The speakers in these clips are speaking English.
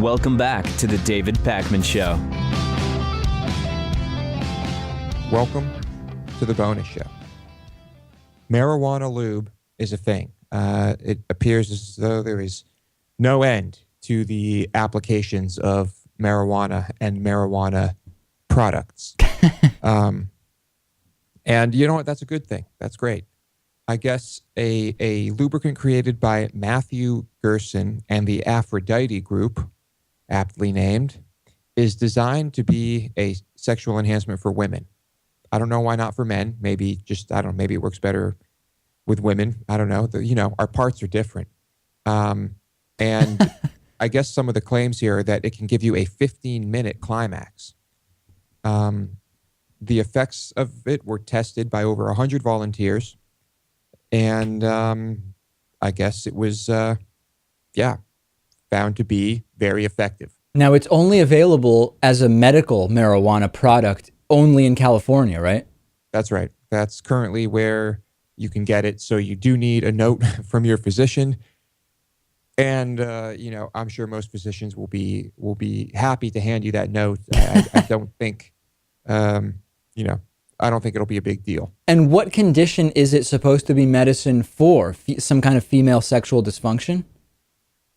Welcome back to the David Pakman Show. Welcome to the bonus show. Marijuana lube is a thing. It appears as though there is no end to the applications of marijuana and marijuana products. And you know what? That's a good thing. That's great. I guess a lubricant created by Matthew Gerson and the Aphrodite Group, aptly named, is designed to be a sexual enhancement for women. I don't know why not for men. Maybe just, I don't know, maybe it works better with women. I don't know. Our parts are different. And I guess some of the claims here are that it can give you a 15-minute climax. The effects of it were tested by over 100 volunteers. And I guess it was, found to be very effective. Now, it's only available as a medical marijuana product only in California, right? That's right. That's currently where you can get it. So you do need a note from your physician. And, I'm sure most physicians will be happy to hand you that note. I don't think, I don't think it'll be a big deal. And what condition is it supposed to be medicine for? Some kind of female sexual dysfunction?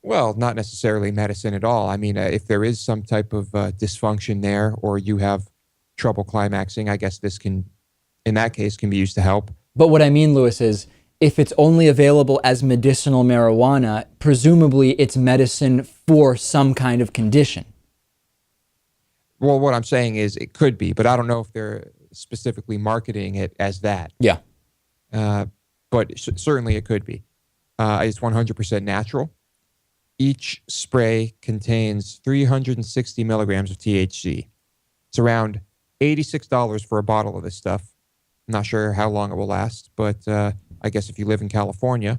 Well, not necessarily medicine at all. I mean, if there is some type of dysfunction there, or you have trouble climaxing, I guess this can, in that case, can be used to help. But what I mean, Lewis, is if it's only available as medicinal marijuana, presumably it's medicine for some kind of condition. Well, what I'm saying is it could be, but I don't know if they're specifically marketing it as that. Yeah. But certainly it could be. It's 100% natural. Each spray contains 360 milligrams of THC. It's around $86 for a bottle of this stuff. I'm not sure how long it will last, but I guess if you live in California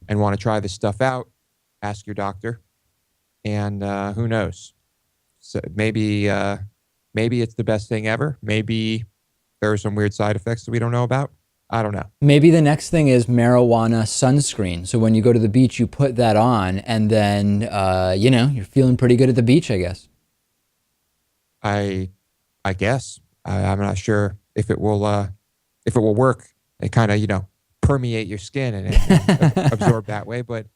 and want to try this stuff out, ask your doctor. And who knows? So maybe it's the best thing ever. Maybe there are some weird side effects that we don't know about. I don't know. Maybe the next thing is marijuana sunscreen. So when you go to the beach, you put that on, and then, you're feeling pretty good at the beach, I guess. I guess. I'm not sure if it will work. It kind of, permeate your skin and absorb that way. But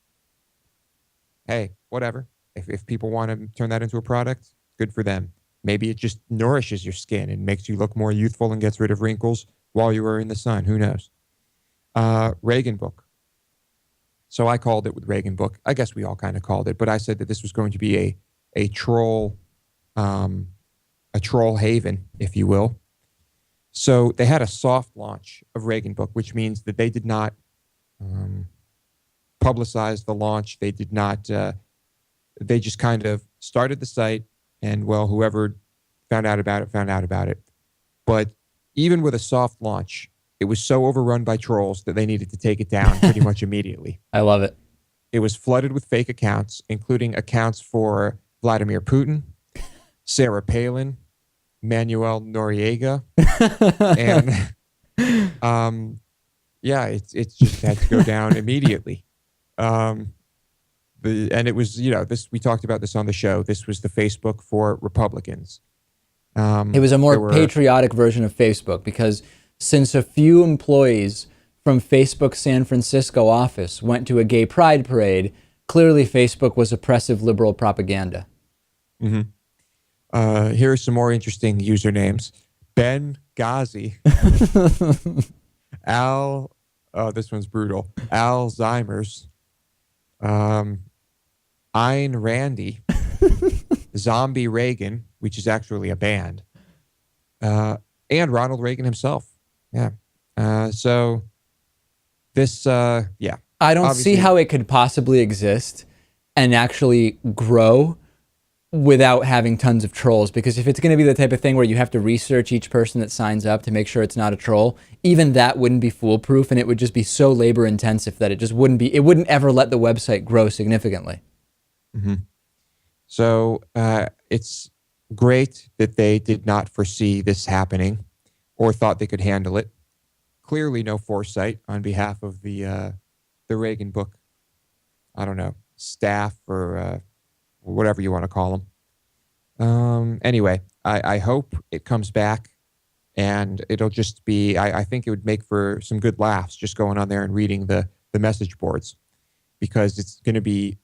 hey, whatever. If people want to turn that into a product, good for them. Maybe it just nourishes your skin and makes you look more youthful and gets rid of wrinkles while you were in the sun. Who knows? Reagan book. So I called it with Reagan book. I guess we all kind of called it, but I said that this was going to be a troll haven, if you will. So they had a soft launch of Reagan book, which means that they did not publicize the launch. They did not. They just kind of started the site, and well, whoever found out about it. But even with a soft launch, it was so overrun by trolls that they needed to take it down pretty much immediately. I love it. It was flooded with fake accounts, including accounts for Vladimir Putin, Sarah Palin, Manuel Noriega, and it just had to go down immediately. And it was, this, we talked about this on the show. This was the Facebook for Republicans. It was a more patriotic version of Facebook, because since a few employees from Facebook's San Francisco office went to a gay pride parade, clearly Facebook was oppressive liberal propaganda. Mm-hmm. Here are some more interesting usernames. Ben Ghazi. This one's brutal. Alzheimer's. Ayn Randy. Zombie Reagan, which is actually a band. And Ronald Reagan himself. Yeah. So this, I don't see how it could possibly exist and actually grow without having tons of trolls, because if it's going to be the type of thing where you have to research each person that signs up to make sure it's not a troll, even that wouldn't be foolproof, and it would just be so labor intensive that it wouldn't ever let the website grow significantly. Mm-hmm. So it's great that they did not foresee this happening or thought they could handle it. Clearly no foresight on behalf of the Reagan book, I don't know, staff or whatever you want to call them. Anyway, I hope it comes back, and it'll just be, I think it would make for some good laughs just going on there and reading the message boards, because it's going to be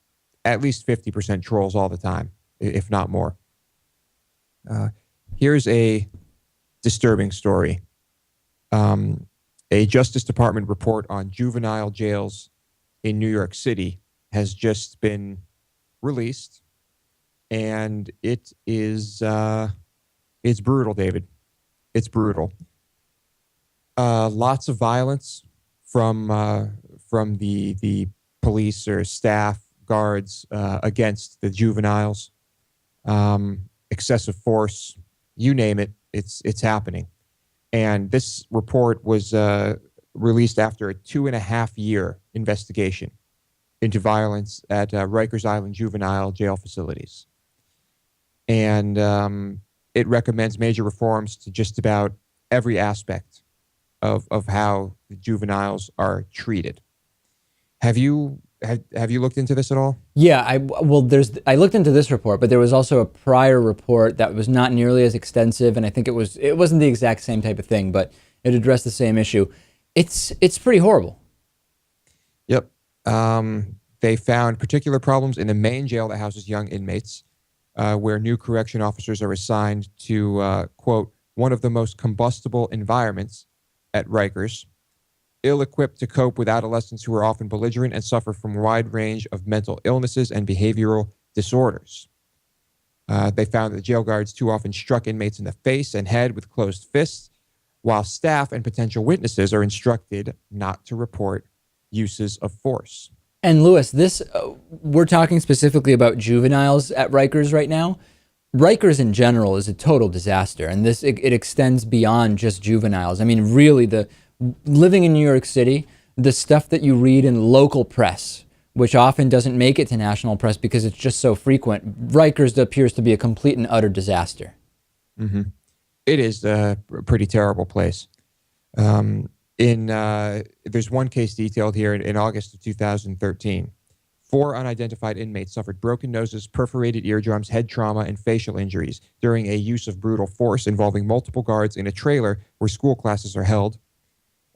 at least 50% trolls all the time, if not more. Here's a disturbing story. A Justice Department report on juvenile jails in New York City has just been released, and it is it's brutal, David. It's brutal. Lots of violence from the police or staff guards against the juveniles. Excessive force, you name it, it's happening. And this report was released after a 2.5-year investigation into violence at Rikers Island juvenile jail facilities. And it recommends major reforms to just about every aspect of how the juveniles are treated. Have you looked into this at all? Yeah, I looked into this report, but there was also a prior report that was not nearly as extensive, and I think it wasn't the exact same type of thing, but it addressed the same issue. It's pretty horrible. Yep. They found particular problems in the main jail that houses young inmates, where new correction officers are assigned to, quote, one of the most combustible environments at Rikers, ill-equipped to cope with adolescents who are often belligerent and suffer from a wide range of mental illnesses and behavioral disorders. They found that the jail guards too often struck inmates in the face and head with closed fists, while staff and potential witnesses are instructed not to report uses of force. And Lewis, this we're talking specifically about juveniles at Rikers right now. Rikers in general is a total disaster, and it extends beyond just juveniles. I mean, really, living in New York City, the stuff that you read in local press, which often doesn't make it to national press because it's just so frequent, Rikers appears to be a complete and utter disaster. Mm-hmm. It is a pretty terrible place. There's one case detailed here in August of 2013. 4 unidentified inmates suffered broken noses, perforated eardrums, head trauma, and facial injuries during a use of brutal force involving multiple guards in a trailer where school classes are held.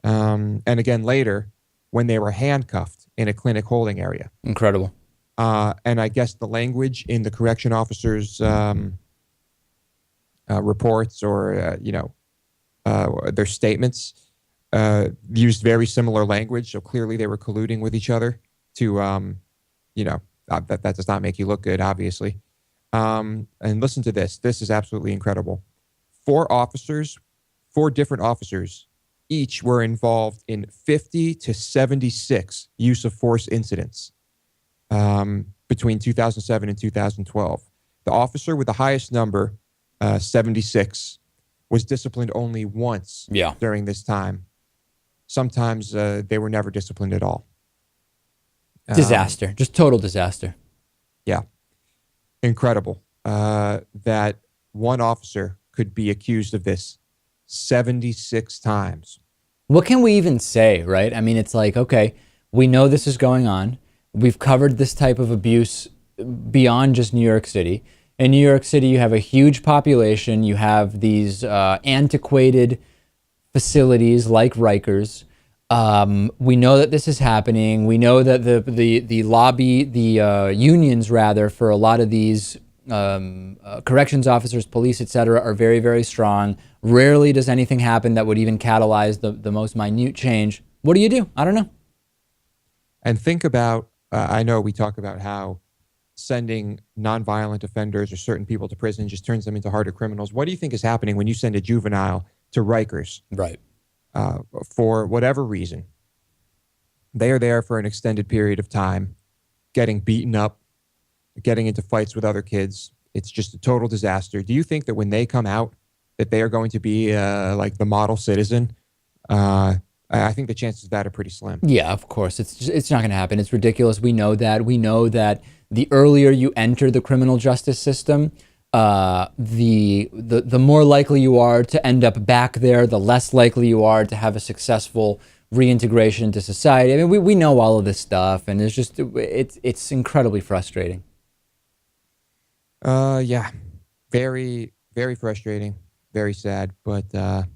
And again later, when they were handcuffed in a clinic holding area. Incredible. And I guess the language in the correction officers' reports or their statements used very similar language. So clearly they were colluding with each other to, that does not make you look good, obviously. And listen to this. This is absolutely incredible. 4 different officers, each were involved in 50 to 76 use of force incidents between 2007 and 2012. The officer with the highest number, 76, was disciplined only once during this time. Sometimes they were never disciplined at all. Disaster, just total disaster. Yeah. Incredible that one officer could be accused of this 76 times. What can we even say, right? I mean, it's like, okay, we know this is going on. We've covered this type of abuse beyond just New York City. In New York City, you have a huge population. You have these antiquated facilities like Rikers. We know that this is happening. We know that the unions rather, for a lot of these corrections officers, police, etc., are very, very strong. Rarely does anything happen that would even catalyze the most minute change. What do you do? I don't know. And think about, I know we talk about how sending nonviolent offenders or certain people to prison just turns them into harder criminals. What do you think is happening when you send a juvenile to Rikers? Right. For whatever reason, they are there for an extended period of time, getting beaten up, getting into fights with other kids. It's just a total disaster. Do you think that when they come out, that they are going to be like the model citizen? I think the chances of that are pretty slim. Yeah, of course. It's not going to happen. It's ridiculous. We know that. We know that the earlier you enter the criminal justice system, the more likely you are to end up back there, the less likely you are to have a successful reintegration into society. I mean, we know all of this stuff, and it's incredibly frustrating. Yeah, very, very frustrating, very sad. But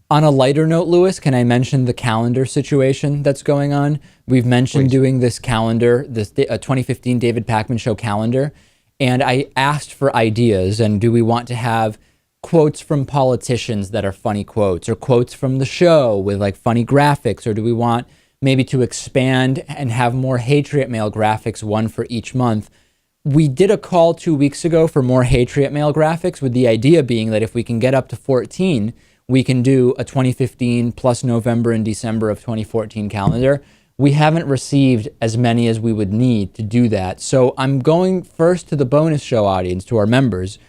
On a lighter note, Lewis, can I mention the calendar situation that's going on? We've mentioned please. doing this calendar, this 2015 David Pakman Show calendar, and I asked for ideas. And do we want to have quotes from politicians that are funny quotes, or quotes from the show with like funny graphics, or do we want maybe to expand and have more Hatriot Mail graphics, one for each month? We did a call 2 weeks ago for more Hatriot Mail graphics, with the idea being that if we can get up to 14, we can do a 2015 plus November and December of 2014 calendar. We haven't received as many as we would need to do that. So I'm going first to the bonus show audience, to our members.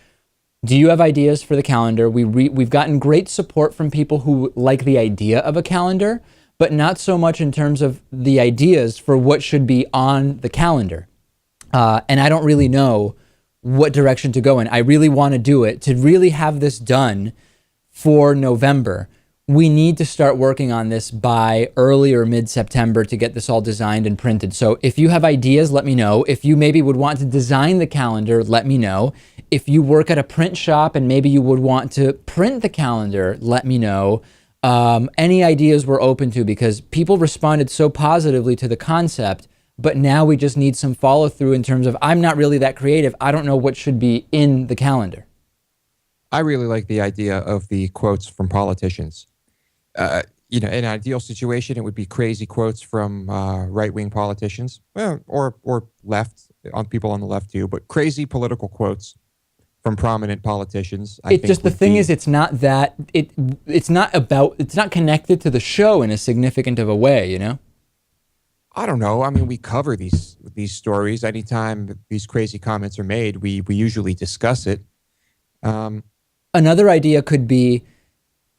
Do you have ideas for the calendar? We've gotten great support from people who like the idea of a calendar, but not so much in terms of the ideas for what should be on the calendar. And I don't really know what direction to go in. I really want to do it. To really have this done for November, we need to start working on this by early or mid-September to get this all designed and printed. So if you have ideas, let me know. If you maybe would want to design the calendar, let me know. If you work at a print shop and maybe you would want to print the calendar, let me know. Any ideas we're open to, because people responded so positively to the concept. But now we just need some follow through in terms of, I'm not really that creative. I don't know what should be in the calendar. I really like the idea of the quotes from politicians. In an ideal situation, it would be crazy quotes from right-wing politicians, well, or left, on people on the left too, but crazy political quotes from prominent politicians. The thing is, it's not connected to the show in a significant of a way, you know? I don't know. I mean, we cover these stories. Anytime these crazy comments are made, we usually discuss it. Another idea could be,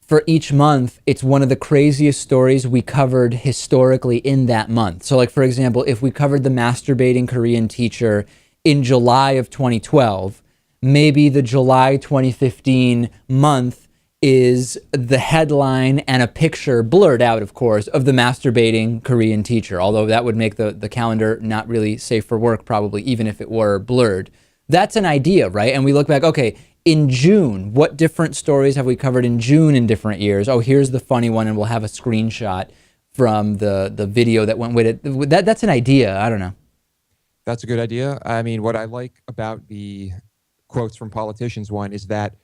for each month, it's one of the craziest stories we covered historically in that month. So like, for example, if we covered the masturbating Korean teacher in July of 2012, maybe the July 2015 month is the headline and a picture, blurred out, of course, of the masturbating Korean teacher, although that would make the calendar not really safe for work, probably, even if it were blurred. That's an idea, right? And we look back, okay, in June, what different stories have we covered in June in different years? Oh, here's the funny one, and we'll have a screenshot from the video that went with it. That's an idea. I don't know. That's a good idea. I mean, what I like about the quotes from politicians one is that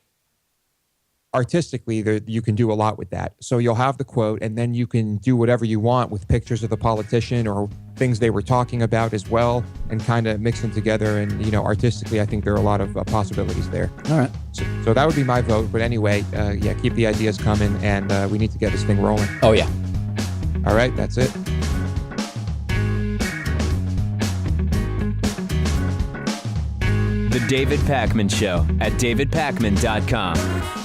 artistically, you can do a lot with that. So you'll have the quote, and then you can do whatever you want with pictures of the politician or things they were talking about as well, and kind of mix them together. And, artistically, I think there are a lot of possibilities there. All right. So that would be my vote. But anyway, keep the ideas coming, and we need to get this thing rolling. Oh, yeah. All right, that's it. The David Pakman Show at davidpakman.com.